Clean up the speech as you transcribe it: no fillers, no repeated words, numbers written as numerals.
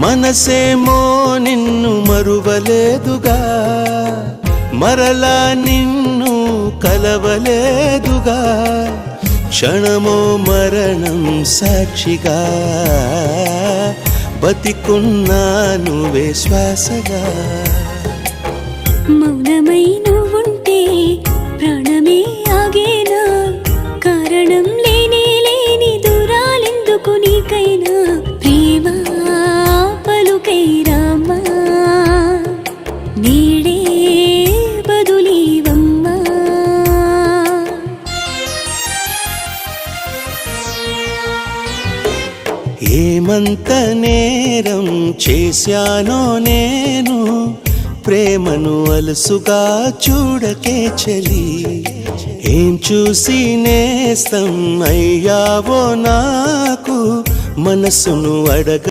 మనసేమో నిన్ను మరువలేదుగా, మరలా నిన్ను కలవలేదుగా, క్షణమో మరణం సాక్షిగా బతికున్నాను శ్వాసగా. మౌనమై నువ్వుంటే ప్రాణమే ఆగేనా, కారణం లేని లేని దూరాలెందుకు నీకైనా, ప్రేమ పలుకై రామ్మా నీడే బదులీవమ్మా. ఏమంత నేరం చేశానో నేను, ప్రేమను అలసుగా చూడకే చలి. ఏం చూసి నేస్తం అయ్యావో నాకు, మనసును అడగ